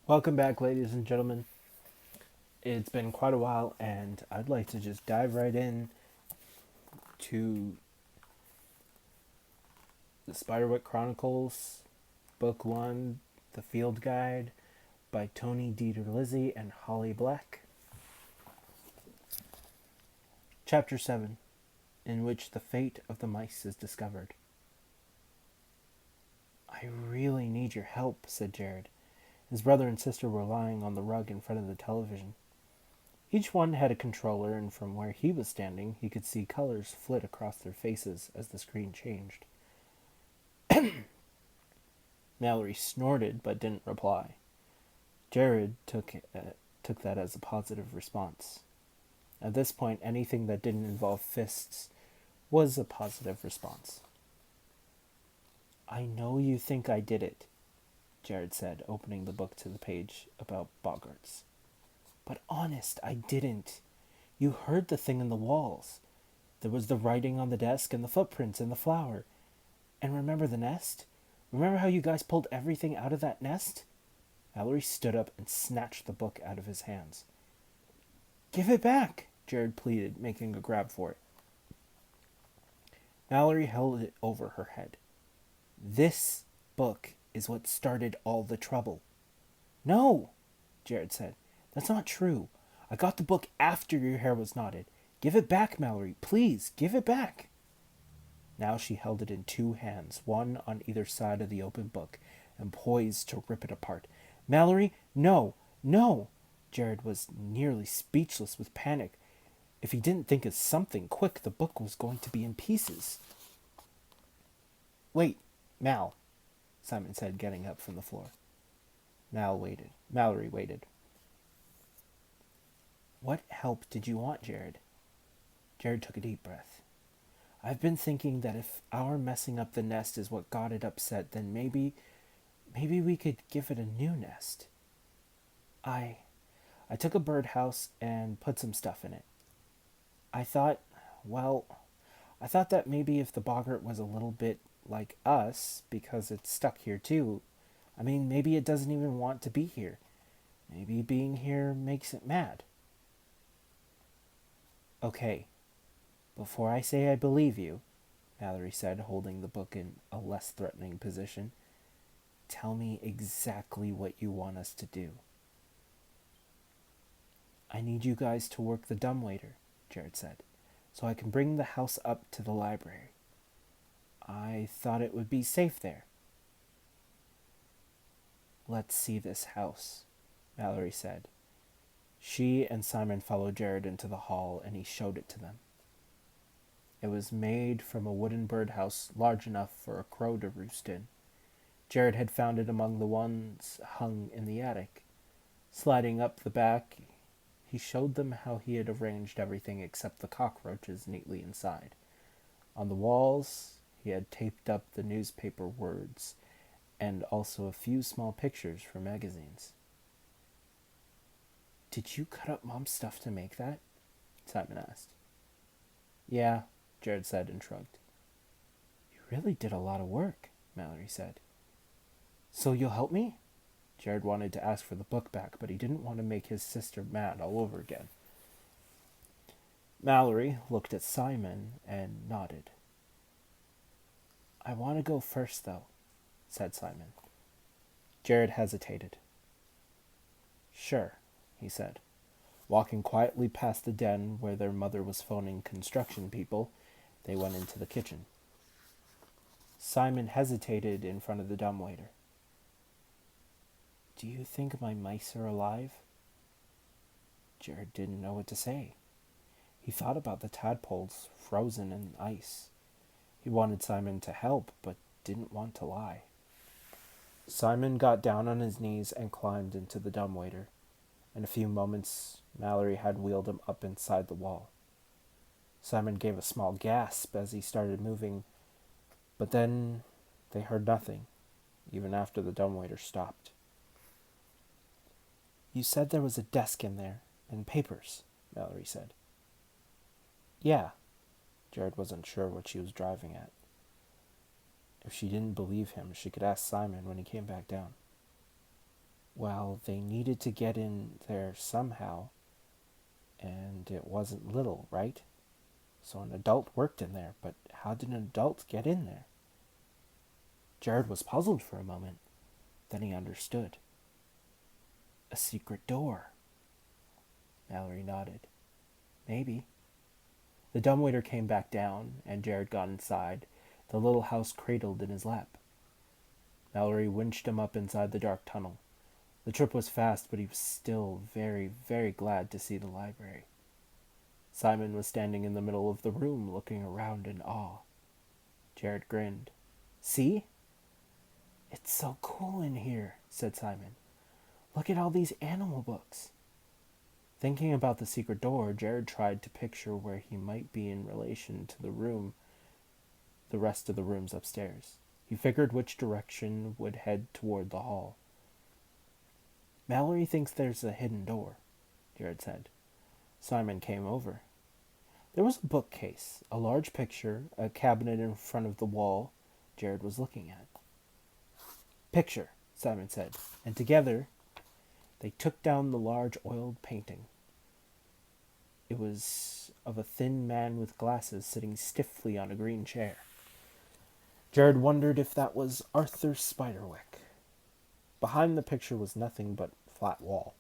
Welcome back, ladies and gentlemen. It's been quite a while, and I'd like to just dive right in to the Spiderwick Chronicles, Book 1, The Field Guide by Tony DeLizzi and Holly Black. Chapter 7, in which the fate of the mice is discovered. I really need your help, said Jared. His brother and sister were lying on the rug in front of the television. Each one had a controller, and from where he was standing, he could see colors flit across their faces as the screen changed. Mallory snorted but didn't reply. Jared took that as a positive response. At this point, anything that didn't involve fists was a positive response. I know you think I did it, Jared said, opening the book to the page about boggarts. But honest, I didn't. You heard the thing in the walls. There was the writing on the desk and the footprints in the flower. And remember the nest? Remember how you guys pulled everything out of that nest? Mallory stood up and snatched the book out of his hands. Give it back, Jared pleaded, making a grab for it. Mallory held it over her head. This book is what started all the trouble. No, Jared said. That's not true. I got the book after your hair was knotted. Give it back, Mallory. Please, give it back. Now she held it in two hands, one on either side of the open book, and poised to rip it apart. Mallory, no, no! Jared was nearly speechless with panic. If he didn't think of something quick, the book was going to be in pieces. Wait, Mal, Simon said, getting up from the floor. Mallory waited. What help did you want, Jared? Jared took a deep breath. I've been thinking that if our messing up the nest is what got it upset, then maybe we could give it a new nest. I took a birdhouse and put some stuff in it. I thought that maybe if the boggart was a little bit like us, because it's stuck here too, maybe it doesn't even want to be here. Maybe being here makes it mad. Okay, before I say I believe you, Mallory said, holding the book in a less threatening position, tell me exactly what you want us to do. I need you guys to work the dumbwaiter, Jared said, so I can bring the house up to the library. I thought it would be safe there. Let's see this house, Mallory said. She and Simon followed Jared into the hall, and he showed it to them. It was made from a wooden birdhouse large enough for a crow to roost in. Jared had found it among the ones hung in the attic. Sliding up the back, he showed them how he had arranged everything except the cockroaches neatly inside. On the walls, he had taped up the newspaper words and also a few small pictures for magazines. Did you cut up Mom's stuff to make that? Simon asked. Yeah, Jared said and shrugged. You really did a lot of work, Mallory said. So you'll help me? Jared wanted to ask for the book back, but he didn't want to make his sister mad all over again. Mallory looked at Simon and nodded. I want to go first, though, said Simon. Jared hesitated. Sure, he said. Walking quietly past the den where their mother was phoning construction people, they went into the kitchen. Simon hesitated in front of the dumbwaiter. Do you think my mice are alive? Jared didn't know what to say. He thought about the tadpoles frozen in ice. He wanted Simon to help, but didn't want to lie. Simon got down on his knees and climbed into the dumbwaiter. In a few moments, Mallory had wheeled him up inside the wall. Simon gave a small gasp as he started moving, but then they heard nothing, even after the dumbwaiter stopped. You said there was a desk in there, and papers, Mallory said. Yeah. Jared wasn't sure what she was driving at. If she didn't believe him, she could ask Simon when he came back down. Well, they needed to get in there somehow, and it wasn't little, right? So an adult worked in there, but how did an adult get in there? Jared was puzzled for a moment. Then he understood. A secret door. Mallory nodded. Maybe. The dumbwaiter came back down, and Jared got inside, the little house cradled in his lap. Mallory winched him up inside the dark tunnel. The trip was fast, but he was still very, very glad to see the library. Simon was standing in the middle of the room, looking around in awe. Jared grinned. See? It's so cool in here, said Simon. Look at all these animal books. Thinking about the secret door, Jared tried to picture where he might be in relation to the rest of the rooms upstairs. He figured which direction would head toward the hall. Mallory thinks there's a hidden door, Jared said. Simon came over. There was a bookcase, a large picture, a cabinet in front of the wall Jared was looking at. Picture, Simon said, and together they took down the large oiled painting. It was of a thin man with glasses sitting stiffly on a green chair. Jared wondered if that was Arthur Spiderwick. Behind the picture was nothing but flat wall.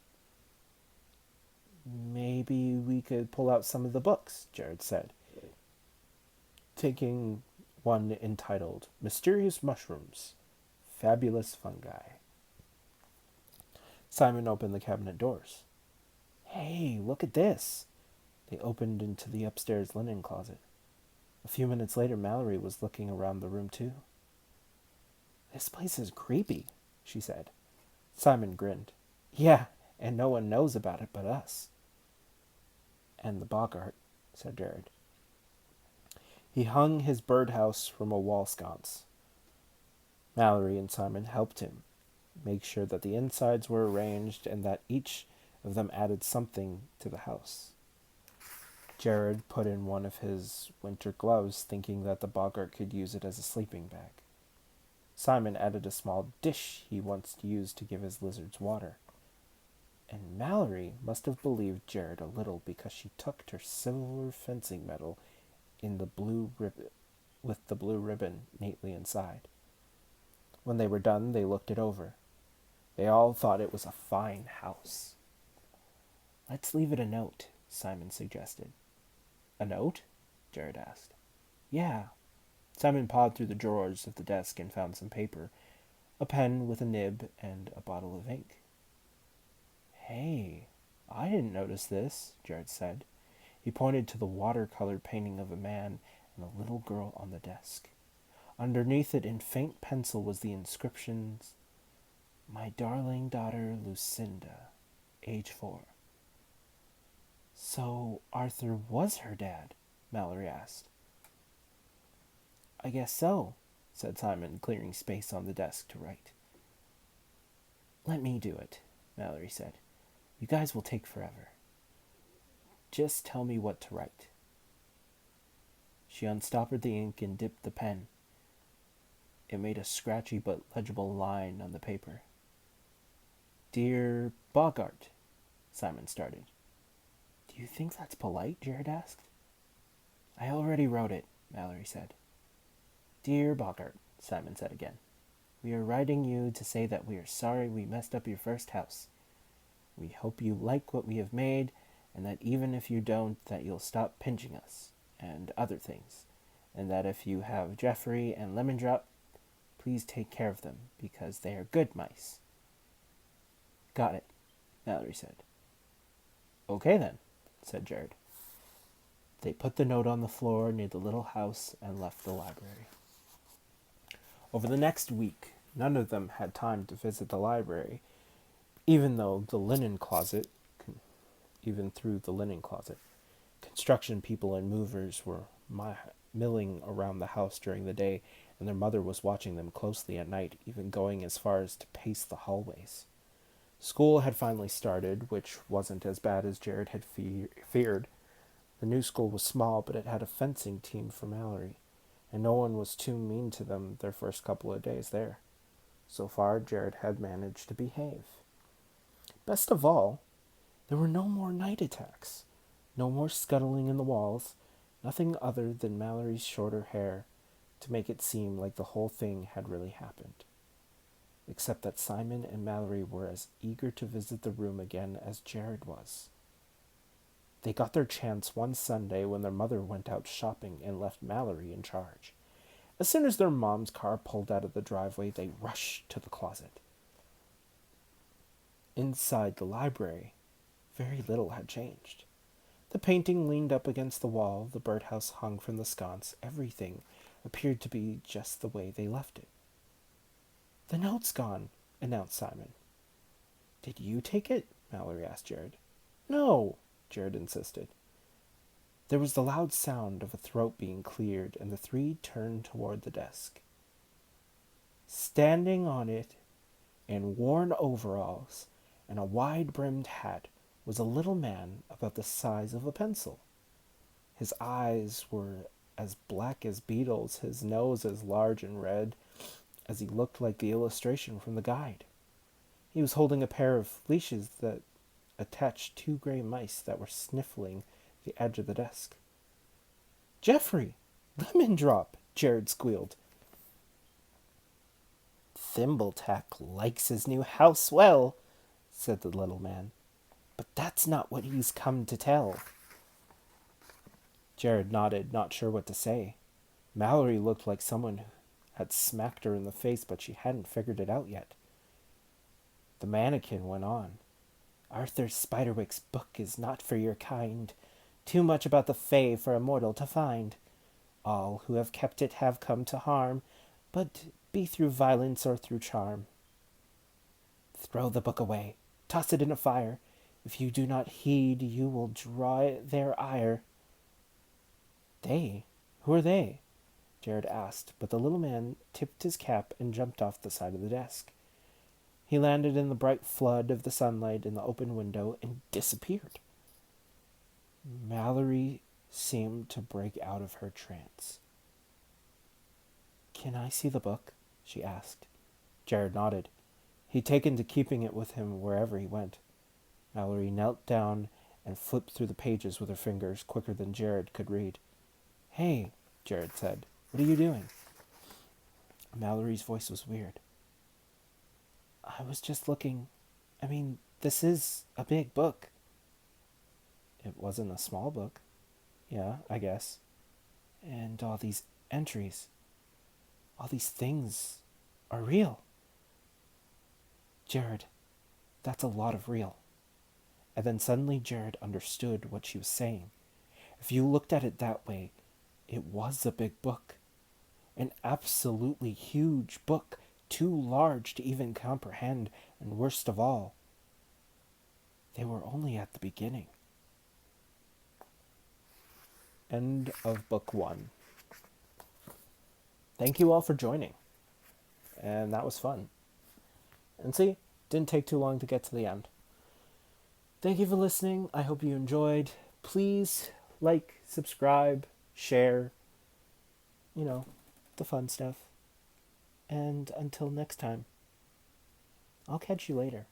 Maybe we could pull out some of the books, Jared said, taking one entitled Mysterious Mushrooms, Fabulous Fungi. Simon opened the cabinet doors. Hey, look at this. They opened into the upstairs linen closet. A few minutes later, Mallory was looking around the room too. This place is creepy, she said. Simon grinned. Yeah, and no one knows about it but us. And the Bogart, said Jared. He hung his birdhouse from a wall sconce. Mallory and Simon helped him make sure that the insides were arranged and that each of them added something to the house. Jared put in one of his winter gloves, thinking that the Bogart could use it as a sleeping bag. Simon added a small dish he once used to give his lizards water. And Mallory must have believed Jared a little because she tucked her silver fencing medal in the blue ribbon, with the blue ribbon neatly inside. When they were done, they looked it over. They all thought it was a fine house. Let's leave it a note, Simon suggested. A note? Jared asked. Yeah. Simon pawed through the drawers of the desk and found some paper, a pen with a nib, and a bottle of ink. Hey, I didn't notice this, Jared said. He pointed to the watercolor painting of a man and a little girl on the desk. Underneath it in faint pencil was the inscriptions, My darling daughter Lucinda, age 4. So Arthur was her dad? Mallory asked. I guess so, said Simon, clearing space on the desk to write. Let me do it, Mallory said. You guys will take forever. Just tell me what to write. She unstoppered the ink and dipped the pen. It made a scratchy but legible line on the paper. Dear Bogart, Simon started. Do you think that's polite? Jared asked. I already wrote it, Mallory said. Dear Bogart, Simon said again. We are writing you to say that we are sorry we messed up your first house. We hope you like what we have made, and that even if you don't, that you'll stop pinching us, and other things, and that if you have Jeffrey and Lemon Drop, please take care of them, because they are good mice. Got it, Mallory said. Okay then, said Jared. They put the note on the floor near the little house and left the library. Over the next week, none of them had time to visit the library, even through the linen closet. Construction people and movers were milling around the house during the day, and their mother was watching them closely at night, even going as far as to pace the hallways. School had finally started, which wasn't as bad as Jared had feared. The new school was small, but it had a fencing team for Mallory, and no one was too mean to them their first couple of days there. So far, Jared had managed to behave. Best of all, there were no more night attacks, no more scuttling in the walls, nothing other than Mallory's shorter hair to make it seem like the whole thing had really happened. Except that Simon and Mallory were as eager to visit the room again as Jared was. They got their chance one Sunday when their mother went out shopping and left Mallory in charge. As soon as their mom's car pulled out of the driveway, they rushed to the closet. Inside the library, very little had changed. The painting leaned up against the wall, the birdhouse hung from the sconce, everything appeared to be just the way they left it. "The note's gone," announced Simon. "Did you take it?" Mallory asked Jared. "No," Jared insisted. There was the loud sound of a throat being cleared, and the three turned toward the desk. Standing on it, in worn overalls and a wide-brimmed hat, was a little man about the size of a pencil. His eyes were as black as beetles, his nose as large and red as he looked like the illustration from the guide. He was holding a pair of leashes that attached two gray mice that were sniffling the edge of the desk. "Jeffrey! Lemon Drop!" Jared squealed. "Thimbletack likes his new house well," said the little man. "But that's not what he's come to tell." Jared nodded, not sure what to say. Mallory looked like someone had smacked her in the face, but she hadn't figured it out yet. The mannequin went on. "Arthur Spiderwick's book is not for your kind. Too much about the Fae for a mortal to find. All who have kept it have come to harm, but be through violence or through charm. Throw the book away. Toss it in a fire. If you do not heed, you will draw their ire." "They? Who are they?" Jared asked, but the little man tipped his cap and jumped off the side of the desk. He landed in the bright flood of the sunlight in the open window and disappeared. Mallory seemed to break out of her trance. "Can I see the book?" she asked. Jared nodded. He'd taken to keeping it with him wherever he went. Mallory knelt down and flipped through the pages with her fingers quicker than Jared could read. "Hey," Jared said, "what are you doing?" Mallory's voice was weird. "I was just looking. This is a big book." "It wasn't a small book." "Yeah, I guess." "And all these entries, all these things are real." "Jared, that's a lot of real." And then suddenly Jared understood what she was saying. If you looked at it that way, it was a big book. An absolutely huge book, too large to even comprehend, and worst of all, they were only at the beginning. End of book 1. Thank you all for joining. And that was fun. And see, didn't take too long to get to the end. Thank you for listening. I hope you enjoyed. Please like, subscribe, share, the fun stuff. And until next time, I'll catch you later.